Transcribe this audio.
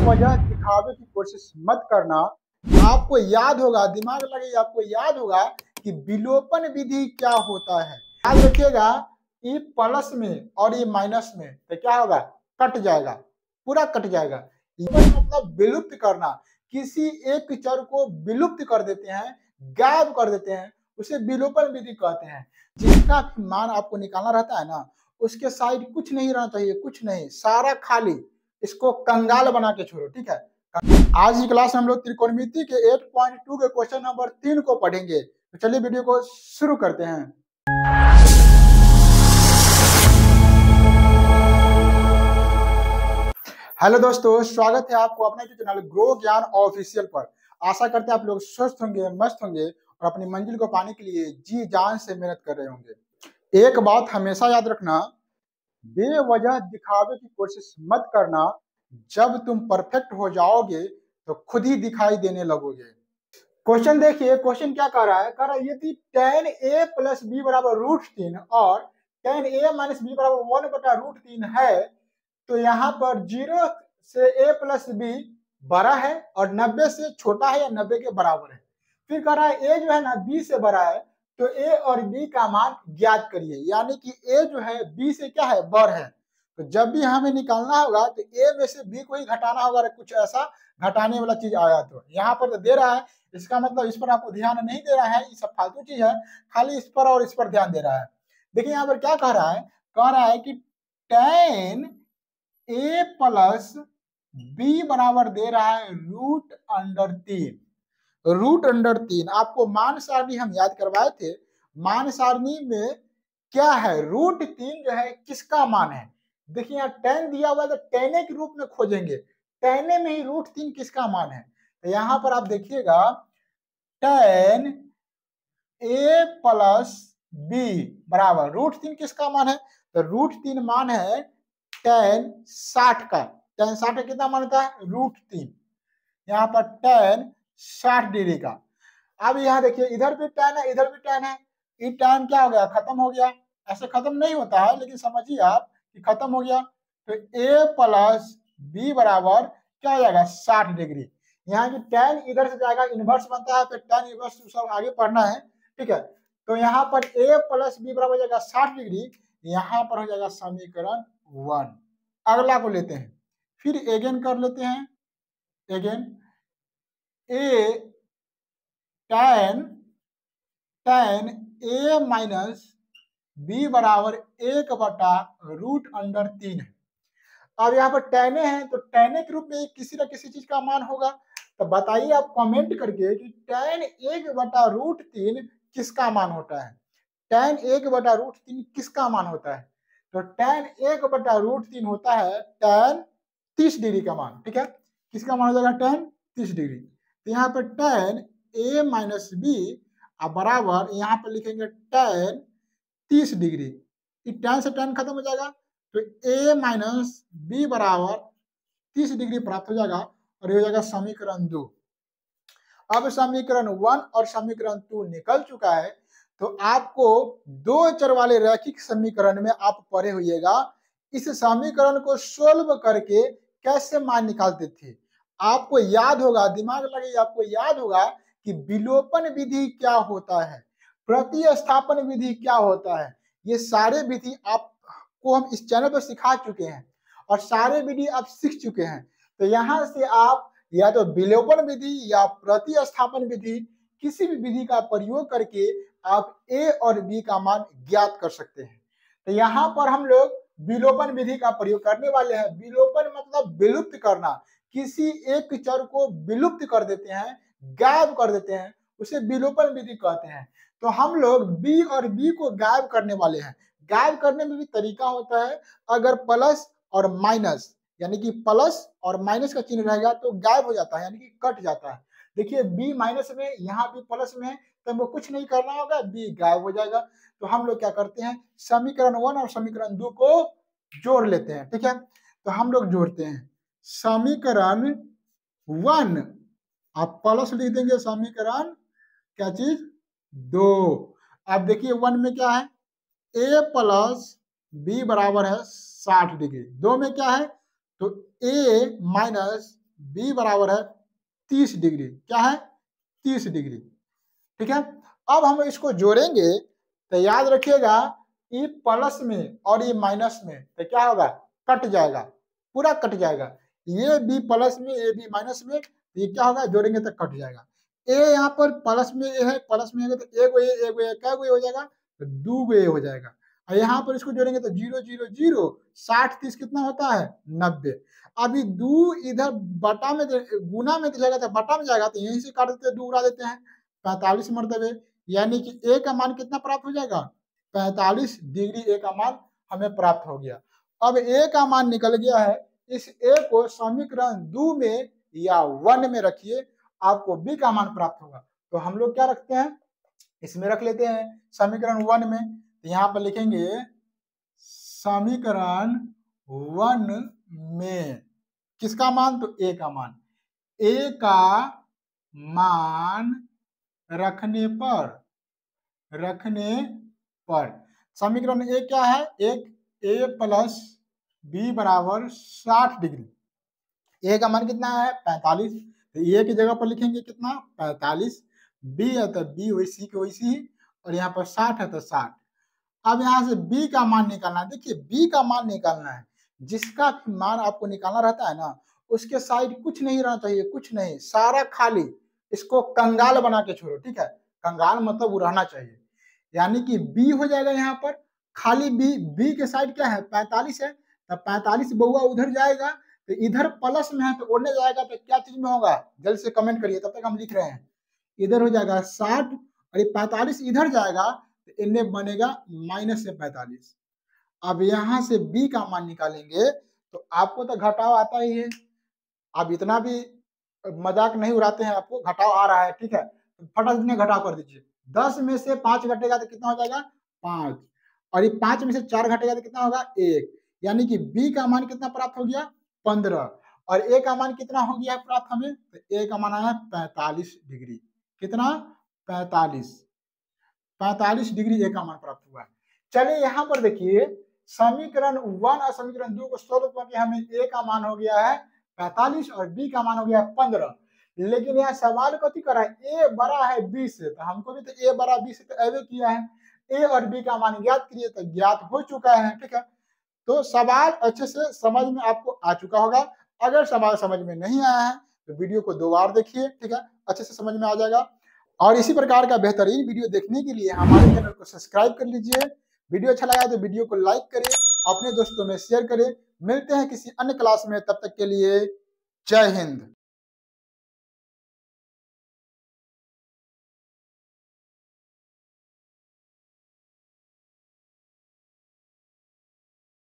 बेवजह दिखावे की कोशिश मत करना। आपको याद होगा, दिमाग लगे, आपको याद होगा कि विलोपन विधि क्या होता है। याद रखिएगा, ये प्लस में और ये माइनस में तो क्या होगा, कट जाएगा, पूरा कट जाएगा। मतलब विलुप्त करना, किसी एक चर को विलुप्त कर देते हैं, गायब कर देते हैं, उसे विलोपन विधि कहते हैं। जिसका मान आपको निकालना रहता है ना, उसके साइड कुछ नहीं रहना चाहिए, कुछ नहीं, सारा खाली, इसको कंगाल बना के छोड़ो, ठीक है। आज की क्लास में हम लोग त्रिकोणमिति के 8.2 के क्वेश्चन नंबर 3 को पढ़ेंगे। तो चलिए वीडियो को शुरू करते हैं। हेलो दोस्तों, स्वागत है आपको अपने चैनल ग्रो ज्ञान ऑफिशियल पर। आशा करते हैं आप लोग स्वस्थ होंगे, मस्त होंगे और अपनी मंजिल को पाने के लिए जी जान से मेहनत कर रहे होंगे। एक बात हमेशा याद रखना, बेवजह दिखावे की कोशिश मत करना। जब तुम परफेक्ट हो जाओगे तो खुद ही दिखाई देने लगोगे। क्वेश्चन देखिए, क्वेश्चन क्या कर रहा है, यदि tan a प्लस बी बराबर √3 और tan a माइनस बी बराबर 1/√3 है, तो यहाँ पर 0 से a प्लस बी बड़ा है और 90 से छोटा है या 90 के बराबर है। फिर कह रहा है a जो है ना b से बड़ा है, तो a और b का मान ज्ञात करिए। यानी कि a जो है b से क्या है, बड़ है। तो जब भी हमें निकालना होगा तो a में से b को ही घटाना होगा। कुछ ऐसा घटाने वाला चीज आया तो यहाँ पर तो दे रहा है, इसका मतलब इस पर आपको ध्यान नहीं दे रहा है, ये सब फालतू चीज है, खाली इस पर और इस पर ध्यान दे रहा है। देखिए यहाँ पर क्या कह रहा है कि tan a प्लस b बराबर दे रहा है √3। √3 आपको मान सारणी हम याद करवाए थे। मान सारणी में क्या है, √3 जो है किसका मान है। देखिए यहाँ tan दिया हुआ है तो tan के रूप में खोजेंगे, tan में ही √3 किसका मान है। तो यहाँ पर आप देखिएगा tan a प्लस b बराबर √3 किसका मान है, तो √3 मान है tan 60 का। tan 60 का कितना मान होता है, √3। यहाँ पर tan 60 डिग्री का। अब यहाँ देखिए, इधर भी tan है, इधर भी tan है, ये tan क्या हो गया, खत्म हो गया। ऐसे खत्म नहीं होता है, लेकिन समझिए आप कि खत्म हो गया। तो a प्लस b बराबर क्या हो जाएगा, 60 डिग्री। यहाँ की tan इधर से जाएगा, इनवर्स बनता है, तो tan इनवर्स सब आगे पढ़ना है, ठीक है। तो यहाँ पर a प्लस b बराबर हो जाएगा 60 डिग्री। यहाँ पर हो जाएगा समीकरण 1। अगला को लेते हैं, फिर अगेन कर लेते हैं। Again a tan a minus b बराबर 1/√3 है। अब यहाँ पर tan a है, तो tan a के रूप में किसी न किसी चीज का मान होगा। तो बताइए आप कमेंट करके कि tan 1/√3 किसका मान होता है। tan 1/√3 किसका मान होता है, तो tan 1/√3 होता है tan 30 डिग्री का मान, ठीक है। किसका मान हो जाएगा, tan 30 डिग्री। तो यहाँ पर tan a माइनस बी बराबर यहाँ पर लिखेंगे tan 30 डिग्री। tan से tan खत्म हो जाएगा, तो a माइनस बी बराबर 30 डिग्री प्राप्त हो जाएगा और ये हो जाएगा समीकरण 2। अब समीकरण 1 और समीकरण 2 निकल चुका है। तो आपको दो चर वाले रैखिक समीकरण में आप पढ़े होइएगा, इस समीकरण को सोल्व करके कैसे मान निकालते थे। आपको याद होगा, दिमाग लगे, आपको याद होगा कि विलोपन विधि क्या होता है, प्रतिस्थापन विधि क्या होता है। ये सारे विधि आपको हम इस चैनल पर सिखा चुके हैं और सारे विधि आप सीख चुके हैं। तो यहाँ से आप या तो विलोपन विधि या प्रतिस्थापन विधि, किसी भी विधि का प्रयोग करके आप a और b का मान ज्ञात कर सकते हैं। तो यहाँ पर हम लोग विलोपन विधि का प्रयोग करने वाले हैं। विलोपन मतलब विलुप्त करना, किसी एक चर को विलुप्त कर देते हैं, गायब कर देते हैं, उसे विलोपन विधि कहते हैं। तो हम लोग b और b को गायब करने वाले हैं। गायब करने में भी तरीका होता है, अगर प्लस और माइनस यानी कि प्लस और माइनस का चिन्ह रहेगा तो गायब हो जाता है, यानी कि कट जाता है। देखिए b माइनस में, यहाँ भी प्लस में है, तो हमको कुछ नहीं करना होगा, b गायब हो जाएगा। तो हम लोग क्या करते हैं, समीकरण 1 और समीकरण 2 को जोड़ लेते हैं, ठीक है। तो हम लोग जोड़ते हैं समीकरण 1, आप प्लस लिख देंगे समीकरण क्या चीज 2। अब देखिए 1 में क्या है, a प्लस b बराबर है 60 डिग्री। 2 में क्या है, तो a माइनस बी बराबर है 30 डिग्री। क्या है? 30 डिग्री। ठीक है, अब हम इसको जोड़ेंगे तो याद रखिएगा ये प्लस में और ये माइनस में तो क्या होगा? कट जाएगा, पूरा कट जाएगा। ये बी प्लस में, ये बी माइनस में, ये क्या होगा? जोड़ेंगे तो कट जाएगा। ए यहाँ पर प्लस में ए है, प्लस में है तो एगो ए क्या हो जाएगा? तो 2 ए हो जाएगा। और यहाँ पर इसको जोड़ेंगे तो 0 0 0, 60 30 कितना होता है? 90। अभी 2 इधर बटा में गुना में जाएगा तो बटा में जाएगा, तो यहीं से काट देते हैं, 2 उड़ा देते हैं, 45 मरतबे, यानी कि ए का मान कितना प्राप्त हो जाएगा? 45 डिग्री ए का मान हमें प्राप्त हो गया। अब ए का मान निकल गया है, इस ए को समीकरण 2 में या 1 में रखिए, आपको बी का मान प्राप्त होगा। तो हम लोग क्या रखते हैं? इसमें रख लेते हैं समीकरण 1 में। तो यहाँ पर लिखेंगे समीकरण 1 में किसका मान? तो ए का मान। ए का मान रखने पर समीकरण ए क्या है? एक ए प्लस बी बराबर 60 डिग्री। ए का मान कितना है? 45। तो ए की जगह पर लिखेंगे कितना? 45। बी है तो बी वैसी की वैसी ही, और यहाँ पर 60 है तो 60। अब यहाँ से बी का मान निकालना है। देखिए बी का मान निकालना है, जिसका मान आपको निकालना रहता है ना, उसके साइड कुछ नहीं रहना चाहिए, कुछ नहीं, सारा खाली। इसको कंगाल बना के छोड़ो, ठीक है? कंगाल मतलब वो रहना चाहिए, यानी कि बी हो जाएगा यहाँ पर खाली बी। बी के साइड क्या है? 45 है, तब 45 बहुआ उधर जाएगा, तो इधर प्लस में है तो उड़ने जाएगा, तो क्या चीज में होगा? जल्द से कमेंट करिए, तब तक हम लिख रहे हैं। इधर हो जाएगा 60 और ये 45 इधर जाएगा, तो इनमें बनेगा माइनस से 45। अब यहाँ से बी का मान निकालेंगे तो आपको तो घटाव आता ही है, आप इतना भी मजाक नहीं उड़ाते हैं, आपको घटाव आ रहा है, ठीक है? तो फटाक से घटाव कर दीजिए। 10 में से 5 घटेगा तो कितना हो जाएगा? 5। और ये 5 में से 4 घटेगा तो कितना होगा? 1। यानी कि बी का मान कितना प्राप्त हो गया? 15। और ए का मान कितना हो गया प्राप्त हमें? तो ए का मान आया 45 डिग्री। कितना? 45 डिग्री ए का मान प्राप्त हुआ है। चलिए यहाँ पर देखिए, समीकरण 1 और समीकरण 2 को सोल्व करके हमें ए का मान हो गया है 45 और बी का मान हो गया 15। लेकिन यहाँ सवाल कथी करा है? ए बड़ा है बी से, तो हमको भी तो ए बड़ा बी से तो एवे किया है। ए और बी का मान ज्ञात करिए, तो ज्ञात हो चुका है, ठीक है? तो सवाल अच्छे से समझ में आपको आ चुका होगा। अगर सवाल समझ में नहीं आया है तो वीडियो को 2 बार देखिए, ठीक है? अच्छे से समझ में आ जाएगा। और इसी प्रकार का बेहतरीन वीडियो देखने के लिए हमारे चैनल को सब्सक्राइब कर लीजिए। वीडियो अच्छा लगा तो वीडियो को लाइक करें, अपने दोस्तों में शेयर करें। मिलते हैं किसी अन्य क्लास में, तब तक के लिए जय हिंद।